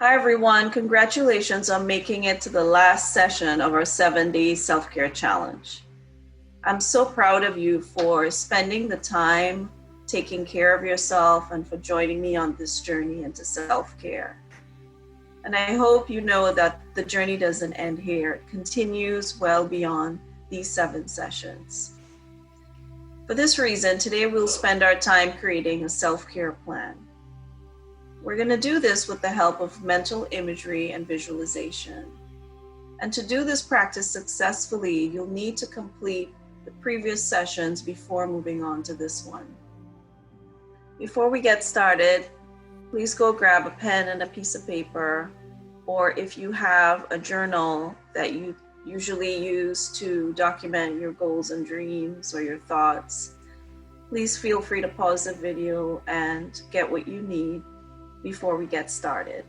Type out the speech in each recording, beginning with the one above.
Hi, everyone. Congratulations on making it to the last session of our 7-day self-care challenge. I'm so proud of you for spending the time taking care of yourself and for joining me on this journey into self-care. And I hope you know that the journey doesn't end here. It continues well beyond these 7 sessions. For this reason, today we'll spend our time creating a self-care plan. We're going to do this with the help of mental imagery and visualization. And to do this practice successfully, you'll need to complete the previous sessions before moving on to this one. Before we get started, please go grab a pen and a piece of paper, or if you have a journal that you usually use to document your goals and dreams or your thoughts, please feel free to pause the video and get what you need before we get started.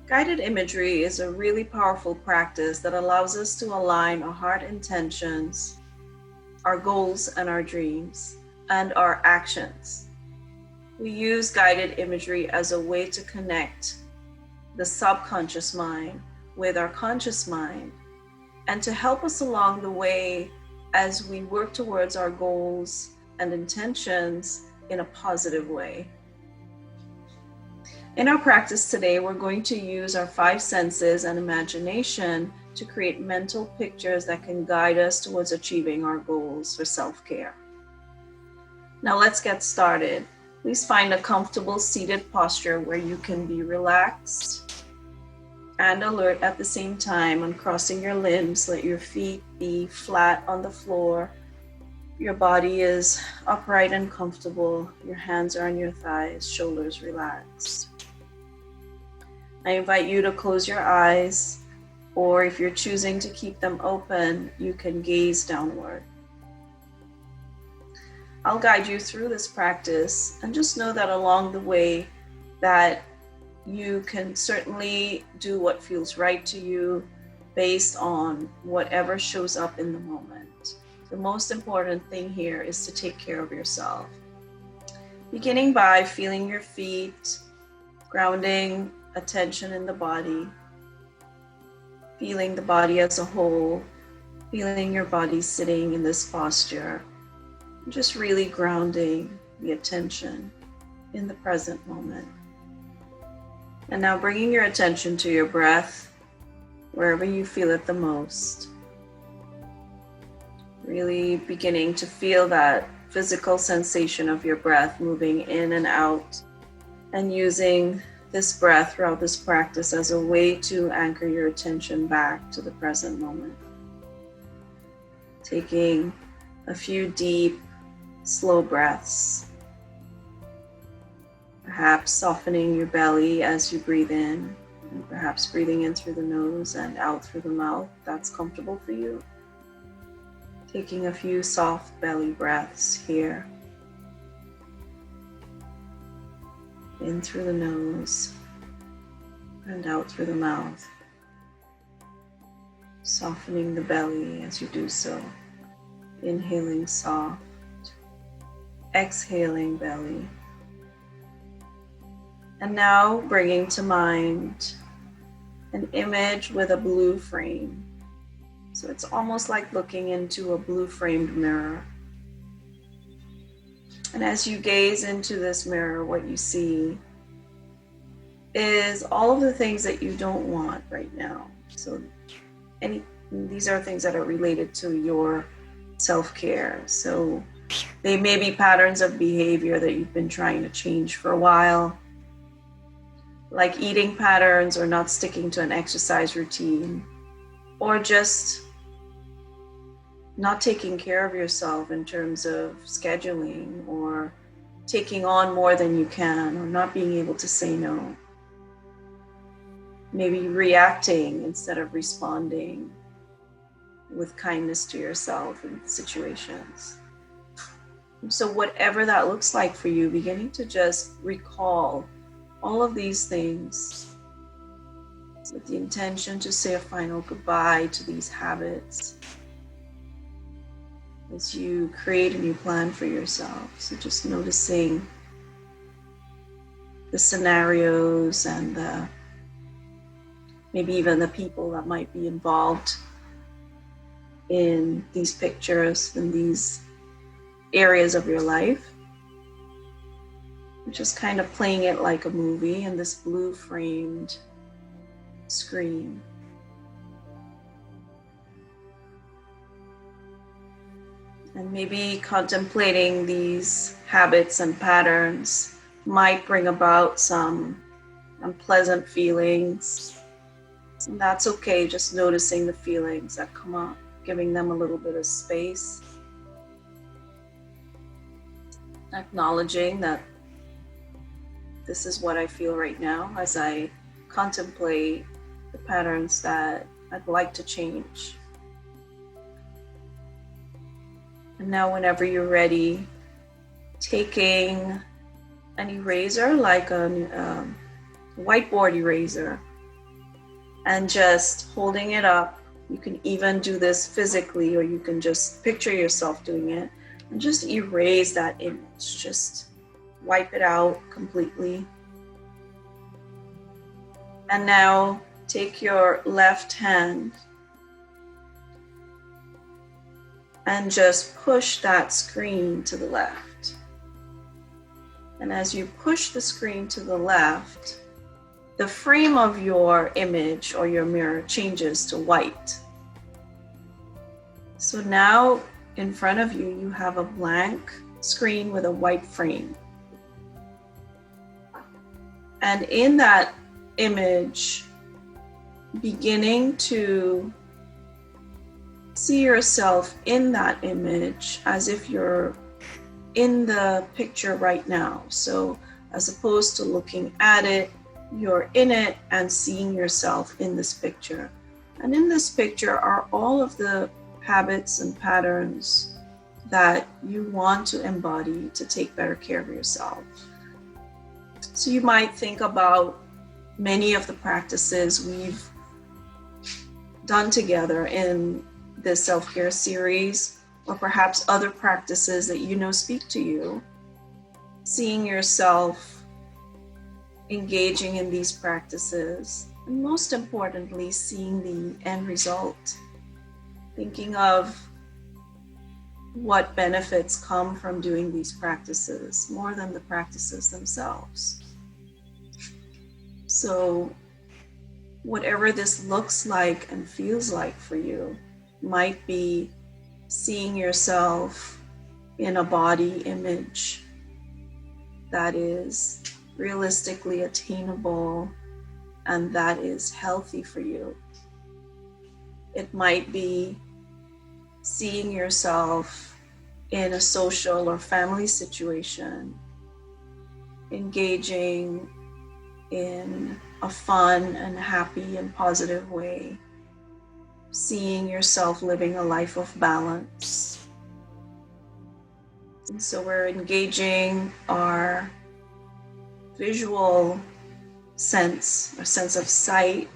Guided imagery is a really powerful practice that allows us to align our heart intentions, our goals and our dreams, and our actions. We use guided imagery as a way to connect the subconscious mind with our conscious mind and to help us along the way as we work towards our goals and intentions in a positive way. In our practice today, we're going to use our 5 senses and imagination to create mental pictures that can guide us towards achieving our goals for self-care. Now let's get started. Please find a comfortable seated posture where you can be relaxed and alert at the same time. Uncrossing your limbs, let your feet be flat on the floor. Your body is upright and comfortable. Your hands are on your thighs, shoulders relaxed. I invite you to close your eyes, or if you're choosing to keep them open, you can gaze downward. I'll guide you through this practice, and just know that along the way that you can certainly do what feels right to you based on whatever shows up in the moment. The most important thing here is to take care of yourself. Beginning by feeling your feet, grounding attention in the body, feeling the body as a whole, feeling your body sitting in this posture, just really grounding the attention in the present moment. And now bringing your attention to your breath, wherever you feel it the most. Really beginning to feel that physical sensation of your breath moving in and out, and using this breath throughout this practice as a way to anchor your attention back to the present moment. Taking a few deep, slow breaths, perhaps softening your belly as you breathe in, and perhaps breathing in through the nose and out through the mouth. That's comfortable for you. Taking a few soft belly breaths here. In through the nose and out through the mouth. Softening the belly as you do so. Inhaling soft. Exhaling belly. And now bringing to mind an image with a blue frame. So it's almost like looking into a blue framed mirror. And as you gaze into this mirror, what you see is all of the things that you don't want right now. So these are things that are related to your self-care. So they may be patterns of behavior that you've been trying to change for a while, like eating patterns or not sticking to an exercise routine, or just not taking care of yourself in terms of scheduling or taking on more than you can, or not being able to say no. Maybe reacting instead of responding with kindness to yourself in situations. So whatever that looks like for you, beginning to just recall all of these things with the intention to say a final goodbye to these habits as you create a new plan for yourself. So just noticing the scenarios and maybe even the people that might be involved in these pictures, in these areas of your life. Just kind of playing it like a movie in this blue framed screen. And maybe contemplating these habits and patterns might bring about some unpleasant feelings. And that's okay, just noticing the feelings that come up, giving them a little bit of space. Acknowledging that this is what I feel right now as I contemplate the patterns that I'd like to change. And now whenever you're ready, taking an eraser, like a whiteboard eraser, and just holding it up. You can even do this physically, or you can just picture yourself doing it, and just erase that image. Just wipe it out completely. And now take your left hand and just push that screen to the left. And as you push the screen to the left, the frame of your image or your mirror changes to white. So now in front of you, you have a blank screen with a white frame. And in that image, beginning to see yourself in that image as if you're in the picture right now. So as opposed to looking at it, you're in it and seeing yourself in this picture. And in this picture are all of the habits and patterns that you want to embody to take better care of yourself. So you might think about many of the practices we've done together in this self-care series, or perhaps other practices that you know speak to you. Seeing yourself engaging in these practices, and most importantly, seeing the end result. Thinking of what benefits come from doing these practices more than the practices themselves. So whatever this looks like and feels like for you might be seeing yourself in a body image that is realistically attainable and that is healthy for you. It might be seeing yourself in a social or family situation, engaging in a fun and happy and positive way, seeing yourself living a life of balance. And so we're engaging our visual sense, our sense of sight,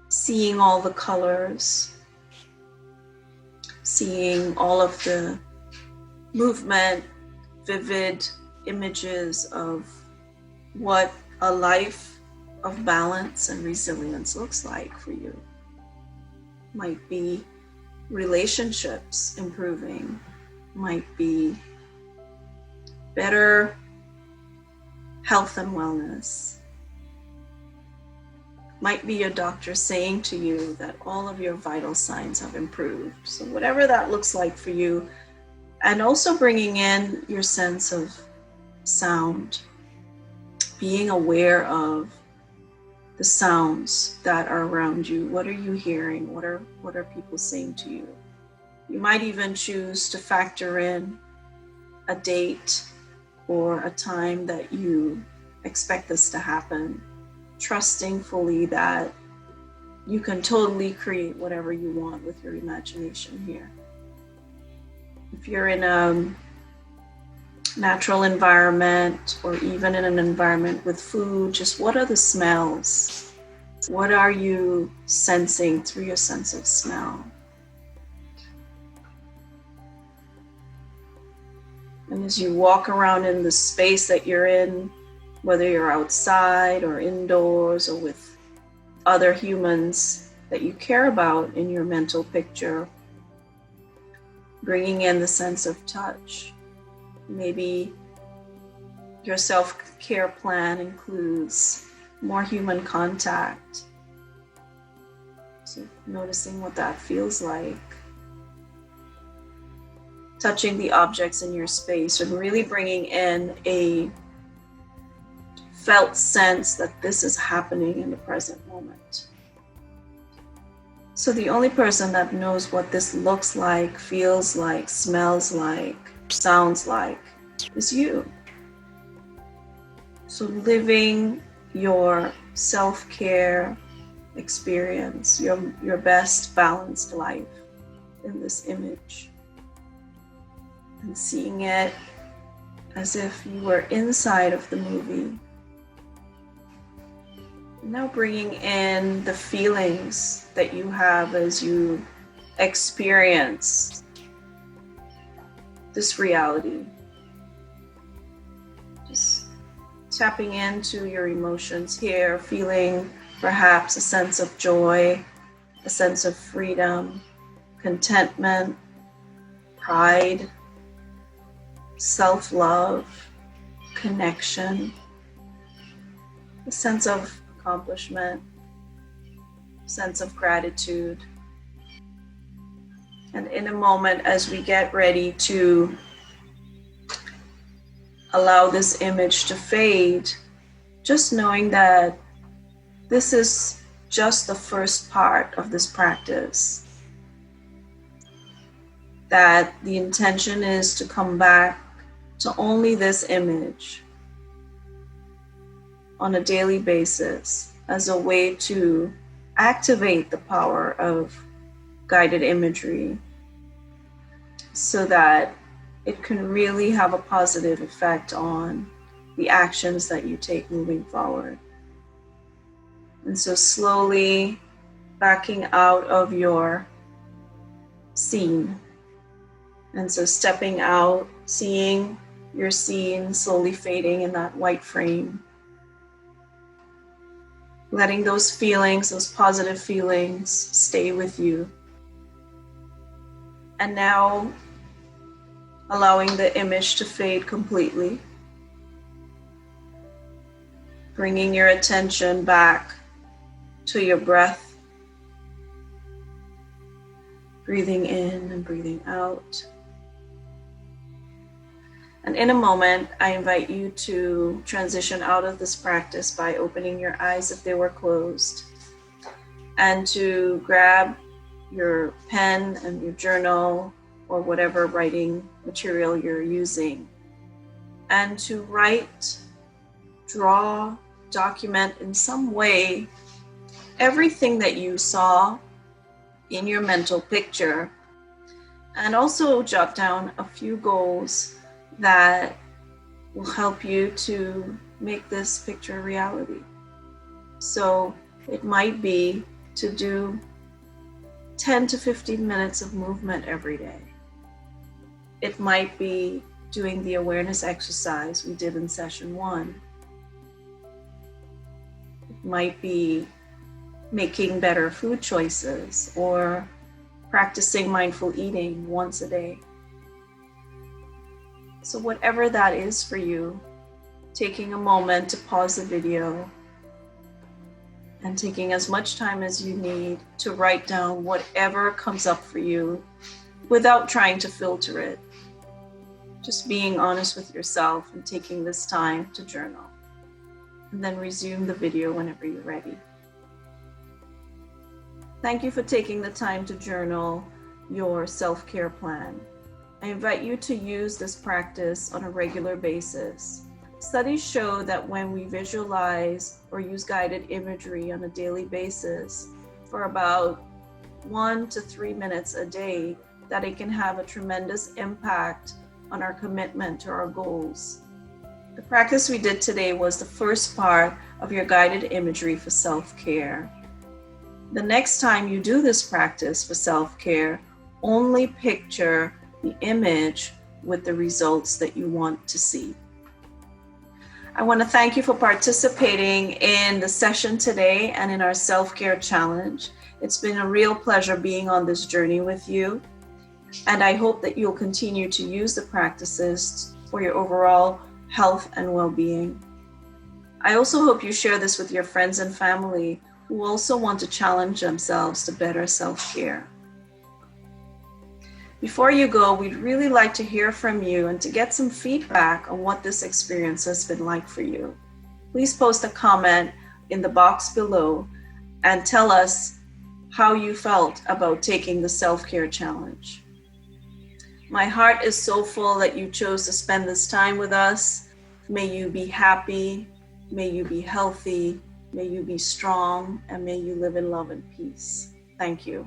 seeing all the colors, seeing all of the movement, vivid images of what a life of balance and resilience looks like for you. Might be relationships improving, might be better health and wellness, might be your doctor saying to you that all of your vital signs have improved. So whatever that looks like for you, and also bringing in your sense of sound, being aware of the sounds that are around you. What are you hearing? What are people saying to you? You might even choose to factor in a date or a time that you expect this to happen, trusting fully that you can totally create whatever you want with your imagination here. If you're in a natural environment or even in an environment with food, just what are the smells? What are you sensing through your sense of smell? And as you walk around in the space that you're in, whether you're outside or indoors or with other humans that you care about in your mental picture. Bringing in the sense of touch. Maybe your self-care plan includes more human contact. So noticing what that feels like. Touching the objects in your space and really bringing in a felt sense that this is happening in the present moment. So the only person that knows what this looks like, feels like, smells like, sounds like is you. So living your self-care experience, your best balanced life in this image. And seeing it as if you were inside of the movie. Now bringing in the feelings that you have as you experience this reality. Just tapping into your emotions here, feeling perhaps a sense of joy, a sense of freedom, contentment, pride, self-love, connection, a sense of accomplishment, sense of gratitude. And in a moment, as we get ready to allow this image to fade, just knowing that this is just the first part of this practice. That the intention is to come back to only this image on a daily basis as a way to activate the power of guided imagery so that it can really have a positive effect on the actions that you take moving forward. And so slowly backing out of your scene. And so stepping out, seeing your scene slowly fading in that white frame. Letting those feelings, those positive feelings, stay with you. And now allowing the image to fade completely. Bringing your attention back to your breath. Breathing in and breathing out. And in a moment, I invite you to transition out of this practice by opening your eyes if they were closed, and to grab your pen and your journal or whatever writing material you're using, and to write, draw, document in some way everything that you saw in your mental picture, and also jot down a few goals that will help you to make this picture a reality. So it might be to do 10 to 15 minutes of movement every day. It might be doing the awareness exercise we did in session 1. It might be making better food choices or practicing mindful eating once a day. So whatever that is for you, taking a moment to pause the video and taking as much time as you need to write down whatever comes up for you without trying to filter it. Just being honest with yourself and taking this time to journal. And then resume the video whenever you're ready. Thank you for taking the time to journal your self-care plan. I invite you to use this practice on a regular basis. Studies show that when we visualize or use guided imagery on a daily basis for about 1 to 3 minutes a day, that it can have a tremendous impact on our commitment to our goals. The practice we did today was the first part of your guided imagery for self-care. The next time you do this practice for self-care, only picture the image with the results that you want to see. I want to thank you for participating in the session today and in our self-care challenge. It's been a real pleasure being on this journey with you. And I hope that you'll continue to use the practices for your overall health and well-being. I also hope you share this with your friends and family who also want to challenge themselves to better self-care. Before you go, we'd really like to hear from you and to get some feedback on what this experience has been like for you. Please post a comment in the box below and tell us how you felt about taking the self-care challenge. My heart is so full that you chose to spend this time with us. May you be happy, may you be healthy, may you be strong, and may you live in love and peace. Thank you.